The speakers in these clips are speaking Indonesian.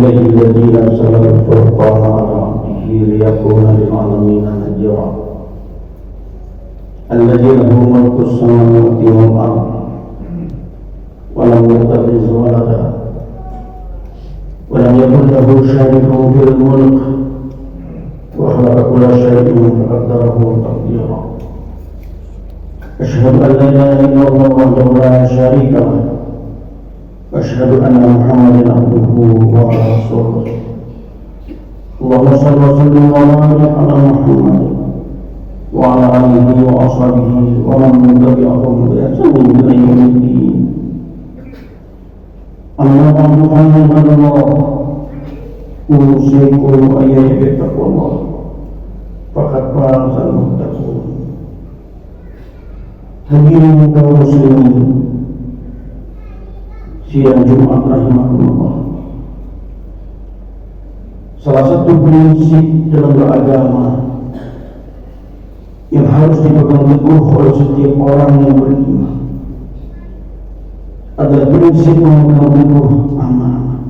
لله الذي أرسل الفرقان على عبده ليكون للعالمين نذيرا الذي له ملك السماوات والأرض ولم يتخذ ولدا ولم يكن له شريك في الملك وخلق كل شيء فقدره تقديرا. أشهد أن لا إله إلا الله وحده لا شريك له وأشهد أن محمدا عبده ورسوله. اللهم صل وسلم وبارك على محمد وعلى آله وأصحابه ومن تبعهم بإحسان إلى يوم الدين. أما بعد فعباد الله أوصيكم وإياي بتقوى الله فقد فاز المتقون. Hadirin kaum muslimin siang Jumat rahimahullah, salah satu prinsip dalam beragama yang harus dipegang teguh oleh setiap orang yang beriman adalah prinsip memegang teguh amanah.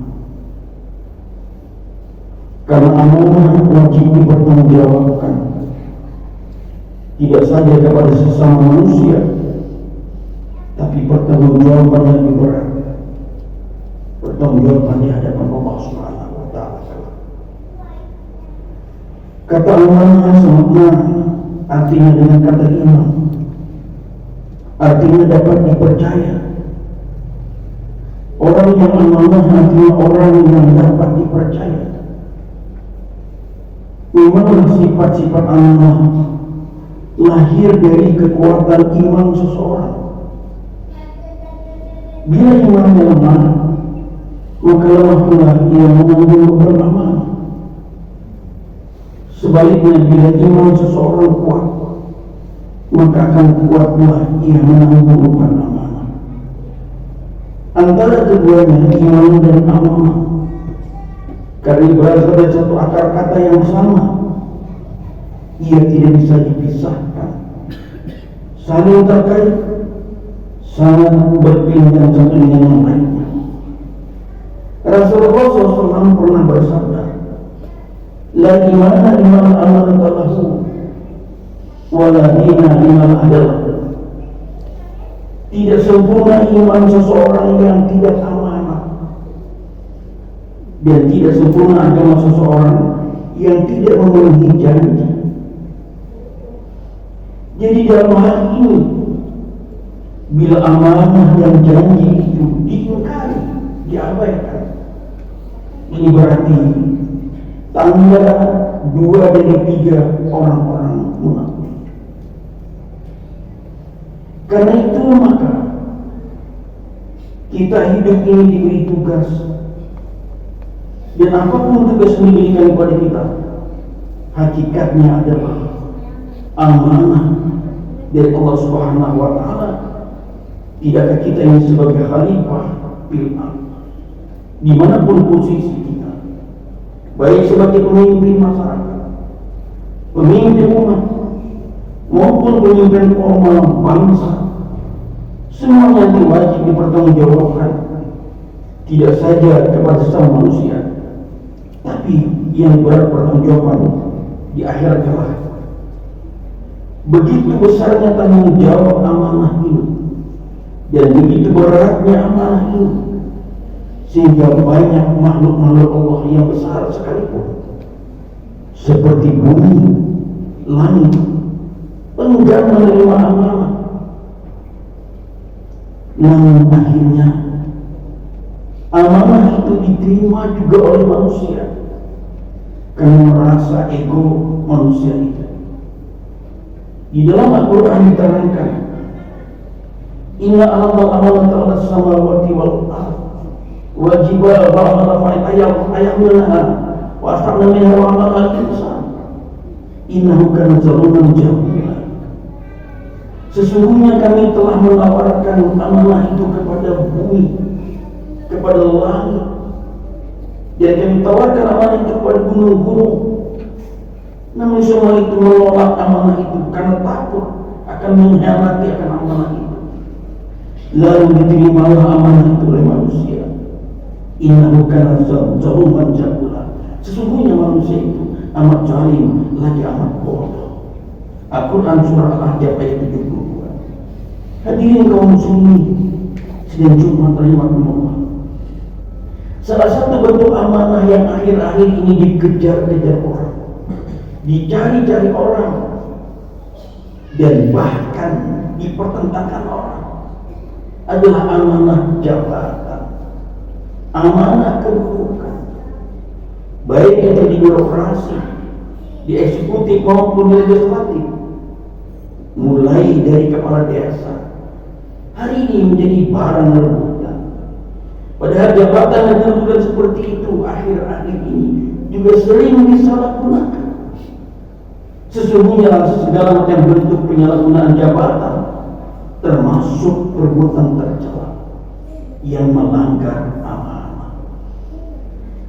Karena amanah wajib dipertanggungjawabkan, tidak saja kepada sesama manusia, tapi pertanggungjawaban yang lebih berat, pertanggungjawaban di hadapan Allah Subhanahu wa Ta'ala. Kata amanah sama artinya dengan kata iman, artinya dapat dipercaya. Orang yang amanah artinya orang yang dapat dipercaya. Memang sifat-sifat amanah lahir dari kekuatan iman seseorang. Bila imannya lemah, maka lemah pula ia mengandung beramanah. Sebaliknya, bila iman seseorang kuat, maka akan kuat pula ia mengandung beramanah. Antara keduanya, iman dan amanah, karena berasal dari satu akar kata yang sama, ia tidak bisa dipisahkan, saling terkait, sangat berpindah satu dengan yang lainnya. Rasulullah SAW pernah bersabda, la imana liman amanata lahu wa la dina liman adalah. Tidak sempurna iman seseorang yang tidak amanah, dan tidak sempurna agama seseorang yang tidak memenuhi janji. Jadi dalam hal ini, bila amanah dan janji itu diingkari, diabaikan, ini berarti tanda 2 dari 3 orang-orang munafik. Karena itu maka kita hidup ini diberi tugas, dan apapun tugas yang diberikan kepada kita, hakikatnya adalah amanah dari Allah Subhanahu wa Ta'ala. Tidakkah kita ini sebagai khalifah fil ardh, dimanapun posisi kita, baik sebagai pemimpin masyarakat, pemimpin umat, maupun pemimpin formal bangsa, semuanya wajib dipertanggungjawabkan, tidak saja kepada sesama manusia, tapi yang berat pertanggungjawaban di akhirat kelak. Begitu besarnya tanggung jawab amanah ini, dan begitu beratnya amanah ini, sehingga banyak makhluk-makhluk Allah yang besar sekalipun, seperti bumi, langit, enggan menerima amanah. Namun akhirnya amanah itu diterima juga oleh manusia, karena merasa ego manusia itu. Di dalam Al-Quran diterangkan, inna Allah amanata ala samawati wal ardh wajibal ba'ala fa'ayahminaha wa astagna minha wa amal al-insan innahu kana zaluman jahula. Sesungguhnya kami telah menawarkan amanah itu kepada bumi, kepada langit, dan kami tawarkan amanah itu kepada gunung-gunung. Namun semua itu menolak amanah itu karena takut akan mengkhianati akan amanah itu. Lalu diterimalah amanah itu oleh manusia. Innahu kana zaluman jahula. Sesungguhnya manusia itu amat zalim lagi amat bodoh. Al-Quran surah Al-Ahzab ayat 72. Hadirin kaum muslimin sidang Jumat rahimakumullah. Salah satu bentuk amanah yang akhir-akhir ini dikejar-kejar orang, dicari-cari orang, dan bahkan dipertentangkan orang adalah amanah jabatan, amanah kedudukan, baik itu di birokrasi, di eksekutif maupun legislatif, mulai dari kepala desa, hari ini menjadi barang rebutan. Padahal jabatan dan kedudukan seperti itu akhir-akhir ini juga sering disalahgunakan. Sesungguhnya segala macam bentuk penyalahgunaan jabatan termasuk perbuatan tercela yang melanggar amanah.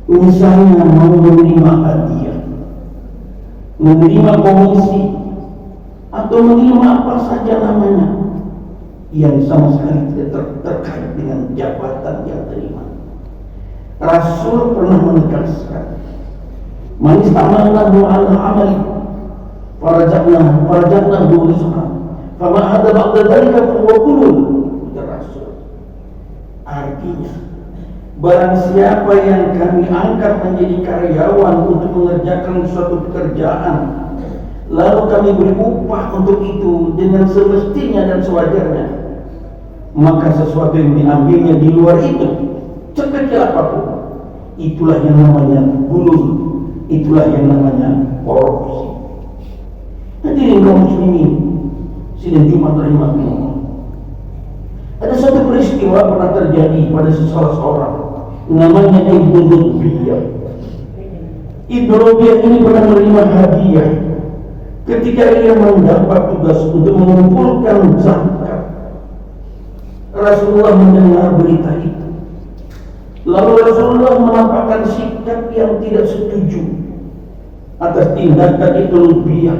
Misalnya mau menerima hadiah, menerima komisi, atau menerima apa saja namanya yang sama sekali tidak terkait dengan jabatan yang terima. Rasul pernah menegaskan, "Man istamanahu ala amali farajatna rizqan fama ada ba'da dzalika fahuwa qulul." Rasul artinya, barang siapa yang kami angkat menjadi karyawan untuk mengerjakan suatu pekerjaan, lalu kami beri upah untuk itu dengan semestinya dan sewajarnya, maka sesuatu yang diambilnya di luar itu, sekecil apapun, itulah yang namanya gulul, itulah yang namanya korupsi. Hadirin kaum muslimin sidang Jumat rahimakumullah. Ada satu peristiwa pernah terjadi pada salah seorang namanya Ibnu Lubiyah. Ibnu Lubiyah ini pernah menerima hadiah ketika ia mendapat tugas untuk mengumpulkan zakat. Rasulullah mendengar berita itu, lalu Rasulullah menampakkan sikap yang tidak setuju atas tindakan Ibnu Lubiyah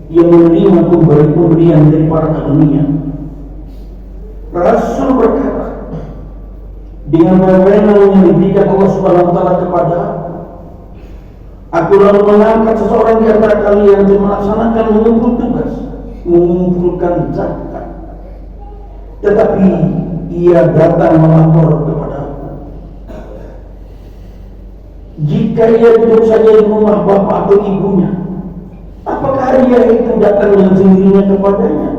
yang menerima pemberian dari para karunia. Rasul berkata, dengan wewenang yang diberikan Allah Subhanahu wa taala kepada aku, lalu mengangkat seseorang di antara kalian untuk melaksanakan mengumpulkan zakat. Tetapi ia datang melapor kepada aku. Jika ia duduk saja di rumah bapak atau ibunya, apakah dia itu datang dengan sendirinya kepadanya?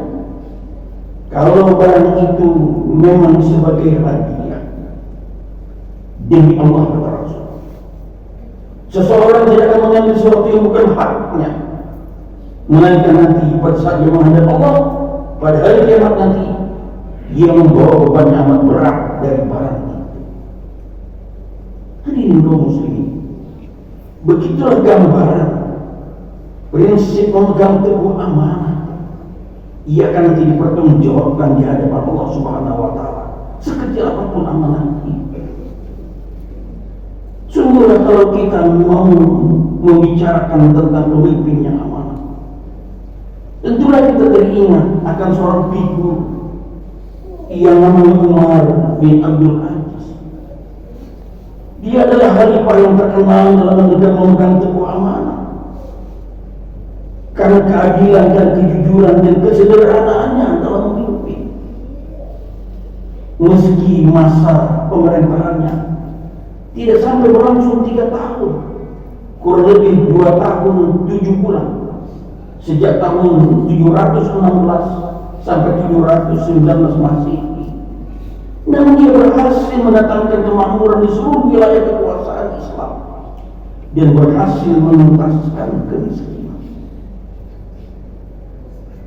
Kalau barang itu memang sebagai hadiah, demi Allah kata Rasul, seseorang tidak akan mengambil sesuatu yang bukan haknya, melainkan nanti pada saat dia menghadap Allah pada hari kiamat nanti, dia membawa beban yang amat berat dari barang itu. Hadirin kaum muslimin, begitulah gambaran prinsip memegang teguh amanah. Ia akan nanti dipertanggungjawabkan di hadapan Allah Subhanahu wa taala, sekecil apapun amanah itu. Sungguhlah kalau kita mau membicarakan tentang pemimpin yang amanah, tentulah kita teringat akan seorang figur yang namanya Umar bin Abdul Aziz. Dia adalah khalifah yang terkenal dalam memegang teguh amanah karena keadilan dan kejujuran dan kesederhanaannya dalam memimpin. Meski masa pemerintahannya tidak sampai berlangsung 3 tahun, kurang lebih 2 tahun 7 bulan, sejak tahun 716 sampai 719 Masehi. Namun dia berhasil mendatangkan kemakmuran di seluruh wilayah kekuasaan Islam dan berhasil menuntaskan kemiskinan.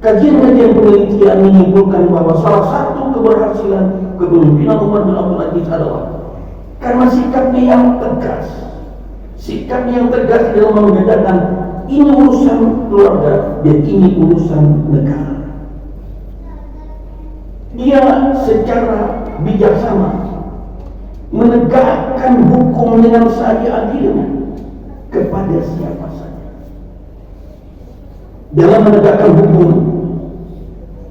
Kajian-kajian penelitian menyimpulkan bahwa salah satu keberhasilan kepemimpinan Umar bin Abdul Aziz adalah karena sikapnya yang tegas. Sikapnya yang tegas dalam membedakan ini urusan keluarga dan ini urusan negara. Dia secara bijaksana menegakkan hukum dengan seadil-adilnya kepada siapa saja. Dalam menegakkan hukum,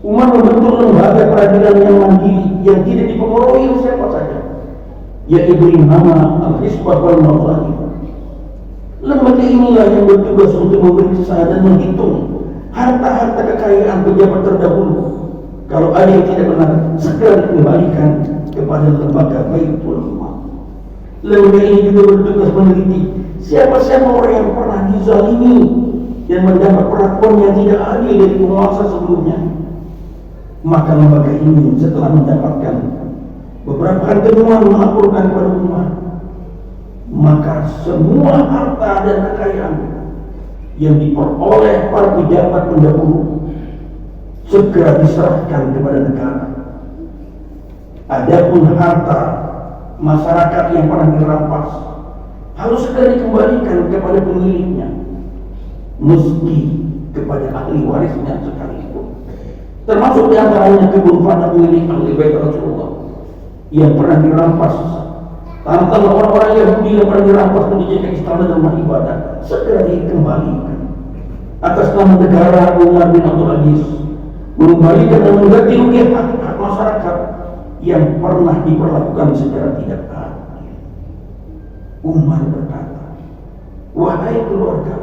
Umar membentuk lembaga peradilan yang mandiri yang tidak dipengaruhi oleh siapa saja, yang diberi nama Al-Hisbah wal Mawazin. Lembaga inilah yang bertugas untuk memeriksa dan menghitung harta-harta kekayaan pejabat terdahulu. Kalau ada yang tidak benar, segera dikembalikan kepada lembaga Baitul Mal. Lembaga ini juga bertugas meneliti siapa-siapa orang yang pernah dizalimi dan mendapat perlakuan yang tidak adil dari penguasa sebelumnya. Maka lembaga ini setelah mendapatkan beberapa temuan melaporkan kepada umat, maka semua harta dan kekayaan yang diperoleh para pejabat pendahulu segera diserahkan kepada negara. Adapun harta masyarakat yang pernah dirampas harus segera dikembalikan kepada pemiliknya, meski kepada ahli warisnya sekalipun. Termasuk diantaranya kebun fana milik ahli bait Rasulullah yang pernah dirampas. Tanpa orang-orang Yahudi yang pernah dirampas menjadikan istana dan rumah ibadah segera dikembalikan. Atas nama negara, Umar bin Abdul Aziz mengembalikan dan mengganti rugi hak masyarakat yang pernah diperlakukan secara tidak adil. Umar berkata, wahai keluarga,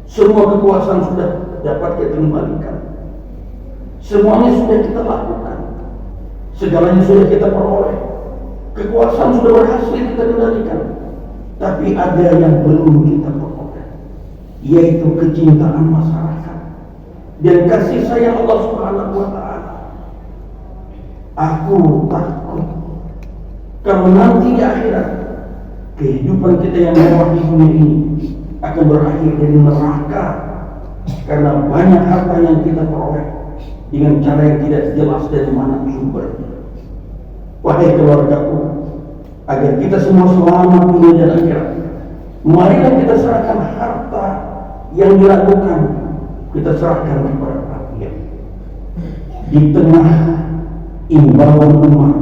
semua kekuasaan sudah dapat kita kembalikan. Semuanya sudah kita lakukan. Segalanya sudah kita peroleh. Kekuasaan sudah berhasil kita kendalikan. Tapi ada yang belum kita peroleh, yaitu kecintaan masyarakat dan kasih sayang Allah Subhanahu wa ta'ala. Aku takut kalau nanti di akhirat kehidupan kita yang mewah di dunia ini akan berakhir dari neraka karena banyak harta yang kita peroleh dengan cara yang tidak jelas dari mana sumbernya. Wahai keluargaku, agar kita semua selamat dunia dan akhirat, marilah kita serahkan harta yang dilakukan, kita serahkan kepada rakyat. Di tengah imbauan Umar,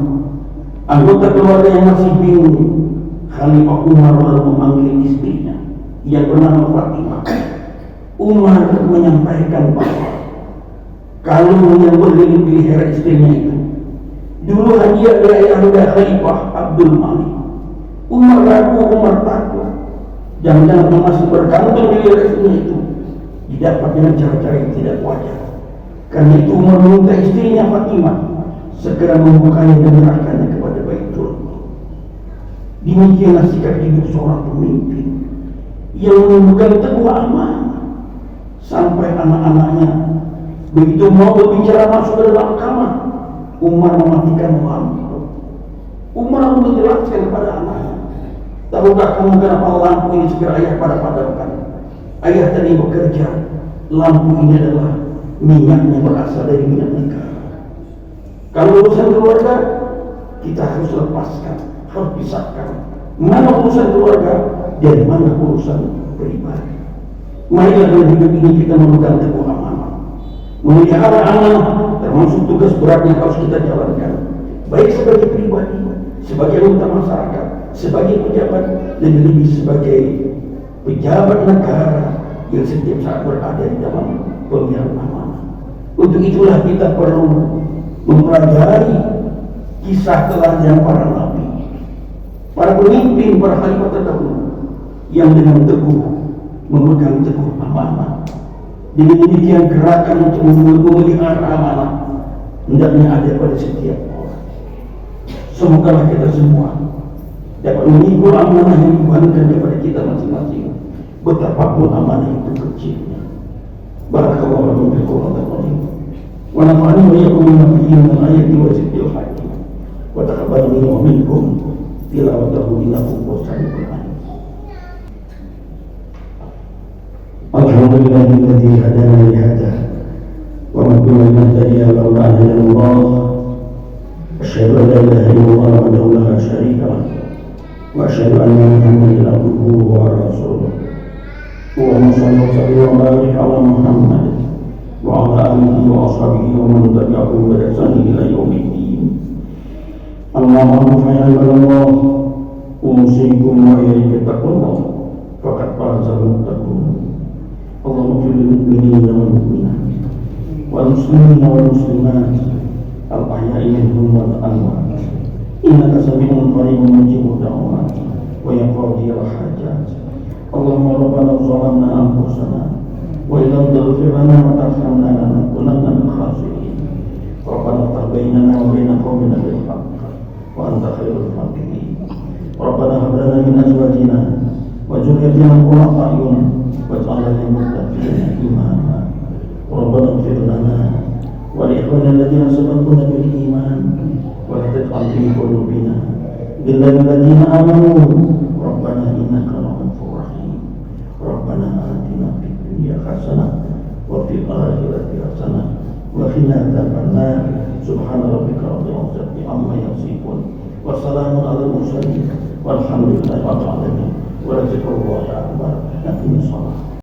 anggota keluarga yang masih bingung, Khalifah Umar lalu memanggil istrinya yang bernama Fatimah. Umar menyampaikan bahwa kalung yang berlilit di leher istrinya itu dulu hadiah dari ayahanda Khalifah Abdul Malik. Umar ragu, Umar takut, jangan-jangan masih bergantung di leher istrinya itu didapat dengan cara-cara yang tidak wajar. Karena itu Umar meminta istrinya Fatimah segera membukanya dan menyerahkannya kepada Baitul Mal. Demikianlah sikap hidup seorang pemimpin yang memegang teguh amanah sampai anak-anaknya begitu mau berbicara masuk ke dalam kamar, Umar mematikan lampu. Umar menjelaskan kepada anaknya, tahukah kamu kenapa lampu ini segera ayah padamkan? Ayah tadi bekerja, lampu ini adalah minyaknya berasal dari minyak negara. Kalau urusan keluarga, kita harus lepaskan, harus pisahkan mana urusan keluarga dan mana urusan pribadi. Marilah dalam hidup ini kita memegang teguh amanah, memelihara amanah, termasuk tugas berat yang harus kita jalankan, baik sebagai pribadi, sebagai anggota masyarakat, sebagai pejabat, dan lebih sebagai pejabat negara yang setiap saat berada di dalam pemeliharaan amanah. Untuk itulah kita perlu mempelajari kisah teladan para nabi, para pemimpin, para khalifah terdahulu yang dengan teguh memegang teguh amanah. Dengan demikian gerakan untuk memelihara amanah hendaknya ada pada setiap orang. Semoga kita semua dapat memikul amanah yang dibebankan kepada kita masing-masing, betapapun amanah itu kecilnya. Barakallahu fiikum wa taqabbal. Wa nafa'ani wa iyyakum bima fihi min al-ayati wa zikril hakim. Wa taqabbal minni wa minkum tilawatahu innahu sami'un alim. Alhamdulillah alladzi hadana li hadha wa ma kunna linahtadiya lawla an hadana Allah. Asyhadu an la ilaha illallah wahdahu la syarika lah wa asyhadu anna Muhammadan abduhu wa rasuluh. Allahumma shalli wa sallim wa barik ala Muhammad wa ala alihi wa ashabihi wa man tabi'ahum bi ihsan ila yaumiddin. Amma ba'du fa ya Allah, usikum wa iyyakum bittaqwallah faqad fazal muttaqun. Allahumma fil mu'minina wal mu'minat wal muslimina wal muslimat al ahya'i minhum wal amwat innaka sami'un qaribun mujibud da'wat wa yaqdi al-hajat. Allahumma rabbana zalamna anfusana wa illam taghfir lana wa tarhamna lanakunanna minal khasirin. Rabbana ighfir bainana wa bain qaumina bil haqq wa anta khairul faatihin. Rabbana hab lana min azwajina wa dhurriyyatina qurrata a'yun waj'alna lil muttaqina imama. Rabbana ighfir lana wa li ikhwanina alladziina sabaquna bil iman wa la taj'al fi qulubina ghillan lil ladziina aamanu rabbana innaka ra'ufur rahim. Rabbana atina fid dunya hasanah wa fil akhirati hasanah wa qina adzabannar. Subhana rabbika rabbil izzati amma yasifun wa salamun alal mursalin walhamdulillahi rabbil alamin wa la ilaha illallah.